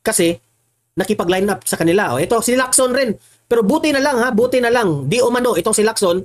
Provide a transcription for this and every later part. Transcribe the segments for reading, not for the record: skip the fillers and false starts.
kasi nakipag-line up sa kanila. O, ito, si Lacson rin. Pero buti na lang ha, buti na lang. Di umano, itong si Lacson,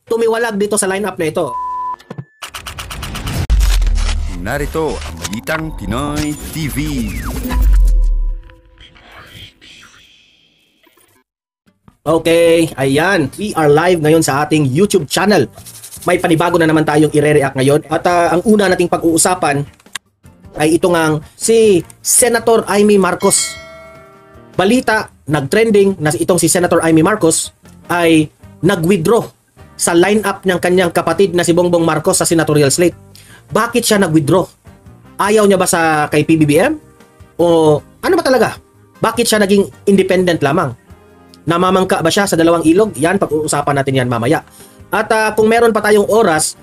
tumiwalag dito sa line up na ito. Narito ang Balitang Pinoy TV. Okay, ayan. We are live ngayon sa ating YouTube channel. May panibago na naman tayong i-react ngayon. At ang una nating pag-uusapan ay ito ngang si Senator Amy Marcos. Balita, nag-trending na itong si Senator Amy Marcos ay nag-withdraw sa lineup ng kanyang kapatid na si Bongbong Marcos sa senatorial slate. Bakit siya nag-withdraw? Ayaw niya ba sa kay PBBM? O ano ba talaga? Bakit siya naging independent lamang? Namamangka ba siya sa dalawang ilog? Yan, pag-uusapan natin yan mamaya. At kung meron pa tayong oras,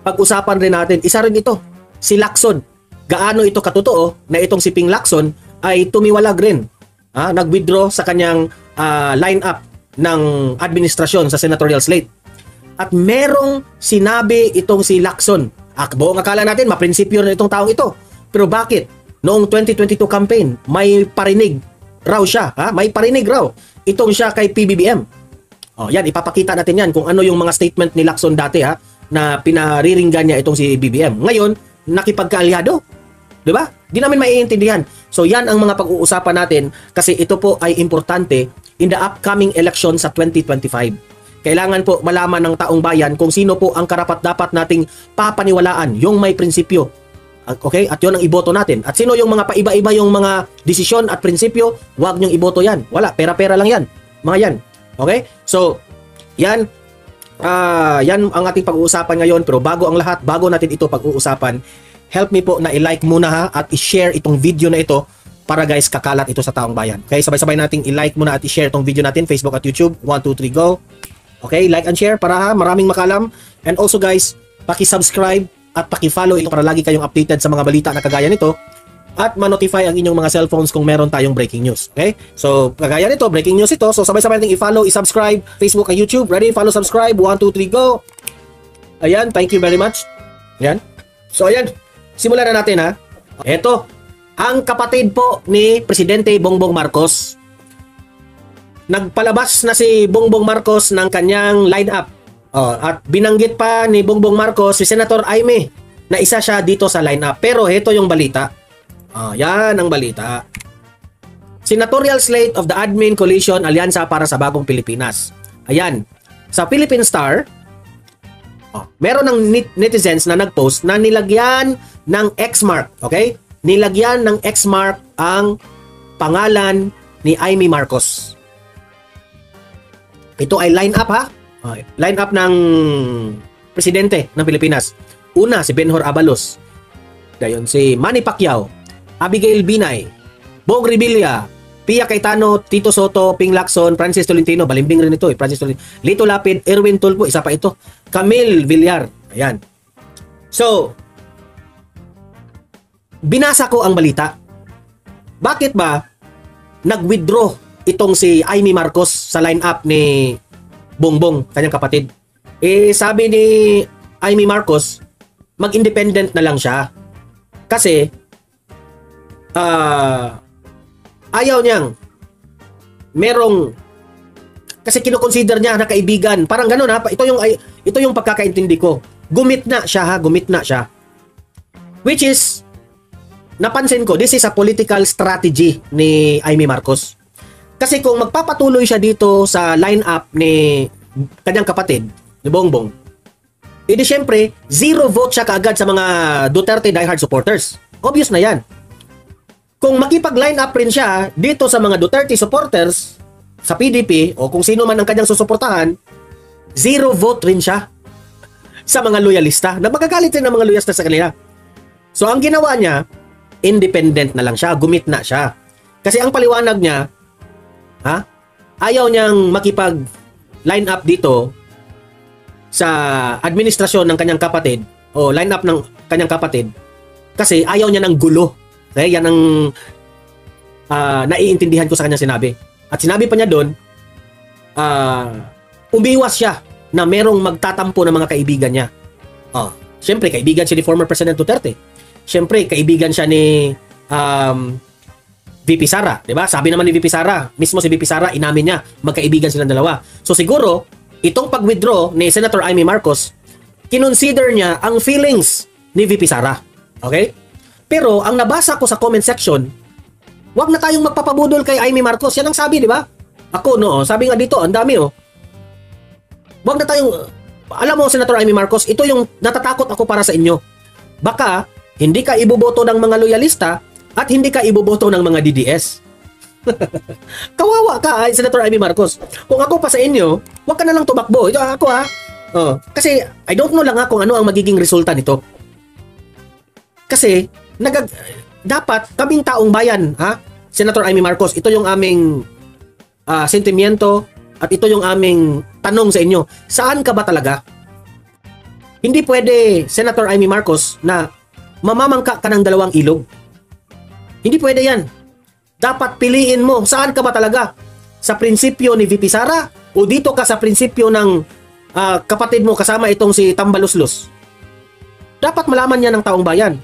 pag-usapan rin natin, isa rin ito, si Lacson. Gaano ito katotoo na itong si Ping Lacson ay tumiwalag rin. Nag-withdraw sa kanyang line-up ng administrasyon sa senatorial slate. At merong sinabi itong si Lacson. Buong akala natin, maprinsipyo na itong taong ito. Pero bakit? Noong 2022 campaign, may parinig raw siya. May parinig raw. Itong siya kay PBBM. Yan, ipapakita natin yan kung ano yung mga statement ni Lacson dati na pinariringgan niya itong si BBM. Ngayon, nakipagkaalyado. Diba? Di namin maiintindihan. So yan ang mga pag-uusapan natin kasi ito po ay importante in the upcoming election sa 2025. Kailangan po malaman ng taong bayan kung sino po ang karapat-dapat nating papaniwalaan, yung may prinsipyo. Okay? At yun ang iboto natin. At sino yung mga paiba-iba yung mga desisyon at prinsipyo, huwag nyong iboto yan. Wala, pera-pera lang yan. Mga yan. Okay? So, yan. Yan ang ating pag-uusapan ngayon. Pero bago ang lahat, bago natin ito pag-uusapan, help me po na i-like muna at i-share itong video na ito para guys, kakalat ito sa taong bayan. Okay? Sabay-sabay nating i-like muna at i-share itong video natin, Facebook at YouTube. 1, 2, 3, go. Okay? Like and share para maraming makalam. And also guys, paki-subscribe at paki-follow ito para lagi kayong updated sa mga balita na kagaya nito at ma-notify ang inyong mga cellphones kung meron tayong breaking news. Okay? So, kagaya nito, breaking news ito. So, sabay-sabay natin i-follow, i-subscribe, Facebook at YouTube. Ready? Follow, subscribe. 1, 2, 3, go! Ayan, thank you very much. Ayan. So, ayan. Simulan na natin Ito, ang kapatid po ni Presidente Bongbong Marcos. Nagpalabas na si Bongbong Marcos ng kanyang lineup. At binanggit pa ni Bongbong Marcos si Senator Amy na isa siya dito sa lineup. Pero ito yung balita. Yan ang balita. Senatorial slate of the Admin Coalition Alyansa para sa Bagong Pilipinas. Ayan. Sa Philippine Star, meron ng netizens na nagpost na nilagyan ng X-mark. Okay? Nilagyan ng X-mark ang pangalan ni Amy Marcos. Ito ay lineup Line-up ng presidente ng Pilipinas. Una, si Benhur Abalos. Gayon, si Manny Pacquiao, Abigail Binay, Bong Revilla, Pia Cayetano, Tito Soto, Ping Lacson, Francis Tolentino, balimbing rin ito Francis Tolentino, Lito Lapid, Erwin Tulfo, isa pa ito, Camille Villar. Ayan. So, binasa ko ang balita. Bakit ba nag-withdraw itong si Amy Marcos sa line-up ni Bongbong, kanyang kapatid? Sabi ni Amy Marcos, mag-independent na lang siya. Kasi, ayaw niyang kasi kinoconsider niya na kaibigan. Parang gano'n ito yung pagkakaintindi ko. Gumitna siya. Which is, napansin ko, this is a political strategy ni Amy Marcos. Kasi kung magpapatuloy siya dito sa line-up ni kanyang kapatid, ni Bongbong, edi syempre, 0 vote siya kaagad sa mga Duterte diehard supporters. Obvious na yan. Kung makipag-line up rin siya dito sa mga Duterte supporters sa PDP o kung sino man ang kanyang susuportahan, 0 vote rin siya sa mga loyalista. Na magagalit rin ang mga loyalista sa kanila. So, ang ginawa niya, independent na lang siya, gumitna siya. Kasi ang paliwanag niya, ayaw niyang makipag-line up dito sa administrasyon ng kanyang kapatid o line up ng kanyang kapatid kasi ayaw niya ng gulo. Okay? Yan ang naiintindihan ko sa kanyang sinabi. At sinabi pa niya doon, umiwas siya na merong magtatampo ng mga kaibigan niya. Siyempre, kaibigan siya ni former President Duterte. Siyempre, kaibigan siya ni VP Sara, 'di ba? Sabi naman ni VP Sara, mismo si VP Sara inamin niya, magkaibigan silang dalawa. So siguro, itong pag-withdraw ni Senator Amy Marcos, kinonsider niya ang feelings ni VP Sara. Okay? Pero ang nabasa ko sa comment section, wag na tayong magpapabudol kay Amy Marcos. Yan ang sabi, 'di ba? Ako no, sabi nga dito, ang dami oh. Wag na tayong alam mo, Senator Amy Marcos, ito yung natatakot ako para sa inyo. Baka hindi ka iboboto ng mga loyalista at hindi ka iboboto ng mga DDS. Kawawa ka, Senator Amy Marcos. Kung ako pa sa inyo, wag ka na lang tumakbo. Ito ako ha. Oh, kasi I don't know lang kung ano ang magiging resulta nito. Kasi dapat kaming taong bayan, ha? Senator Amy Marcos, ito yung aming sentimiento at ito yung aming tanong sa inyo. Saan ka ba talaga? Hindi pwede, Senator Amy Marcos, na mamamangka ka ng dalawang ilog. Hindi pwede yan. Dapat piliin mo, saan ka ba talaga? Sa prinsipyo ni VP Sara o dito ka sa prinsipyo ng kapatid mo kasama itong si Tambaluslos? Dapat malaman niya ng taong bayan.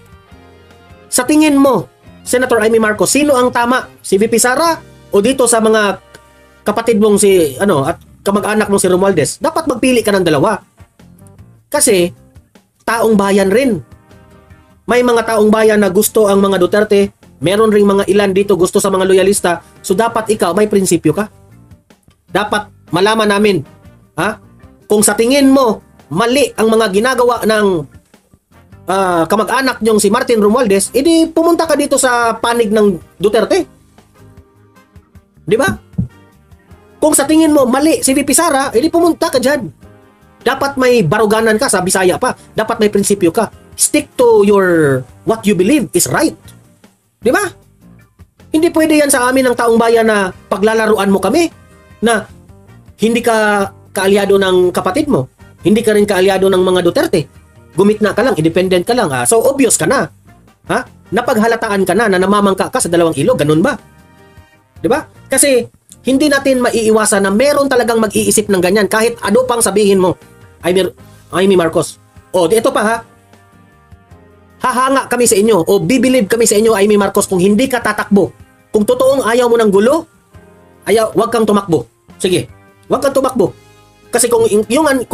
Sa tingin mo, Senator Amy Marcos, sino ang tama? Si VP Sara o dito sa mga kapatid mong si at kamag-anak mong si Romualdez? Dapat magpili ka ng dalawa. Kasi taong bayan rin. May mga taong bayan na gusto ang mga Duterte, meron ring mga ilan dito gusto sa mga loyalista. So dapat ikaw may prinsipyo ka. Dapat malaman namin, kung sa tingin mo mali ang mga ginagawa ng kamag-anak nyong si Martin Romualdez, edi pumunta ka dito sa panig ng Duterte. Di ba? Kung sa tingin mo mali si VP Sara, edi pumunta ka dyan. Dapat may baruganan ka, sa Bisaya pa. Dapat may prinsipyo ka. Stick to your what you believe is right. Di ba? Hindi pwede yan sa amin ng taong bayan na paglalaruan mo kami na hindi ka kaalyado ng kapatid mo. Hindi ka rin kaalyado ng mga Duterte. Gumitna ka lang, independent ka lang. So obvious ka na. Napaghalataan ka na namamangka ka sa dalawang ilog. Ganun ba? Di ba? Kasi hindi natin maiiwasan na meron talagang mag-iisip ng ganyan kahit ano pang sabihin mo. Amy Marcos. Ito pa ha. Hahanga kami sa inyo o bibilib kami sa inyo, Amy Marcos, kung hindi ka tatakbo. Kung totoong ayaw mo ng gulo, wag kang tumakbo. Sige, wag kang tumakbo. Kasi kung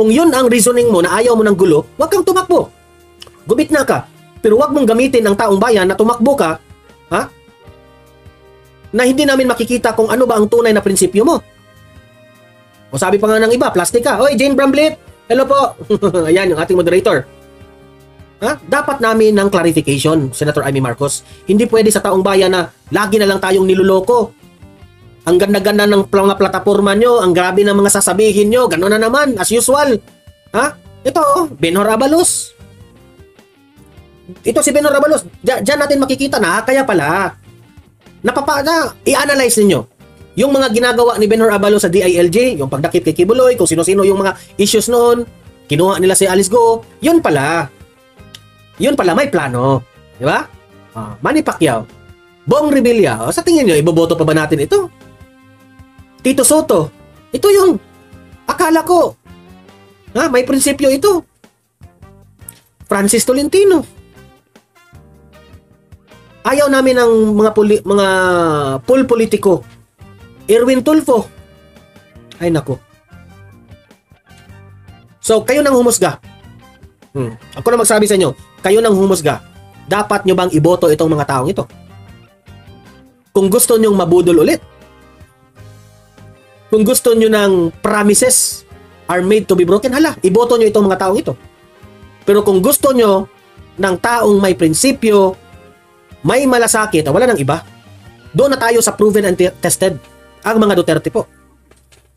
yun ang reasoning mo na ayaw mo ng gulo, wag kang tumakbo. Gumitna ka. Pero wag mong gamitin ang taong bayan na tumakbo ka, na hindi namin makikita kung ano ba ang tunay na prinsipyo mo. O sabi pa nga ng iba, plastic ka. Oy, Jane Bramblit, hello po. Ayan, yung ating moderator. Dapat namin ng clarification, Senator Amy Marcos. Hindi pwede sa taong bayan na lagi na lang tayong niluloko. Ang ganda-ganda ng mga plataforma nyo, ang grabe ng mga sasabihin nyo, gano'n na naman, as usual. Ito, Benhur Abalos. Ito si Benhur Abalos. Diyan natin makikita na, kaya pala, i-analyze ninyo yung mga ginagawa ni Benhur Abalos sa DILG, yung pagdakip kay Kibuloy, kung sino-sino yung mga issues noon, kinuha nila si Alice Go, yun pala may plano, di ba? Manny Pacquiao, Bong Revilla, sa tingin nyo, iboboto pa ba natin ito? Tito Soto, ito yung akala ko, may prinsipyo ito. Francis Tolentino, ayaw namin ng mga pool politiko. Erwin Tulfo. Ay nako. So kayo nang humusga. Ako na magsabi sa inyo, kayo nang humusga. Dapat nyo bang iboto itong mga taong ito? Kung gusto nyong mabudol ulit. Kung gusto nyo ng promises are made to be broken, iboto nyo itong mga taong ito. Pero kung gusto nyo ng taong may prinsipyo, may malasakit, wala nang iba. Doon na tayo sa proven and tested. Ang mga Duterte po.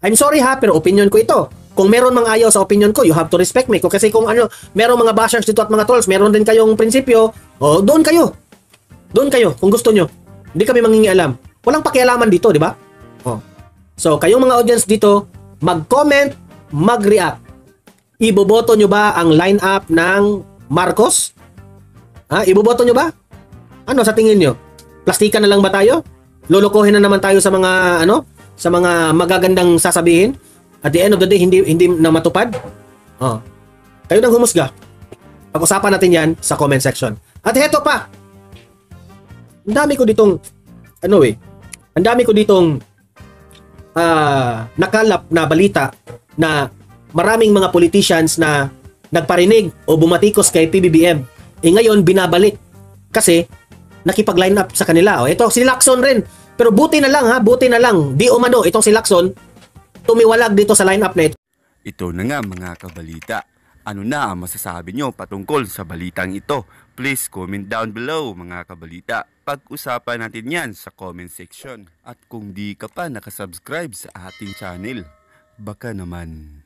I'm sorry pero opinion ko ito. Kung meron mang ayaw sa opinion ko, you have to respect me. Kasi kung meron mga bashers dito at mga trolls, meron din kayong prinsipyo, doon kayo. Doon kayo, kung gusto nyo. Hindi kami mangingialam. Walang pakialaman dito, di ba? So, kayong mga audience dito, mag-comment, mag-react. Iboboto nyo ba ang lineup ng Marcos? Iboboto nyo ba? Ano sa tingin nyo? Plastikan na lang ba tayo? Lolokohin na naman tayo sa mga sa mga magagandang sasabihin? At the end of the day, hindi na matupad? Kayo nang humusga. Pag-usapan natin yan sa comment section. At heto pa. Ang dami ko ditong ano eh, ang dami ko ditong nakalap na balita na maraming mga politicians na nagparinig o bumatikos kay PBBM. Ngayon, binabalik. Kasi, nakipag-line up sa kanila. Ito, si Lacson rin. Pero buti na lang buti na lang. Di umano, itong si Lacson, tumiwalag dito sa line up na ito. Ito na nga mga kabalita. Ano na ang masasabi nyo patungkol sa balitang ito? Please comment down below mga kabalita. Pag-usapan natin yan sa comment section. At kung di ka pa nakasubscribe sa ating channel, baka naman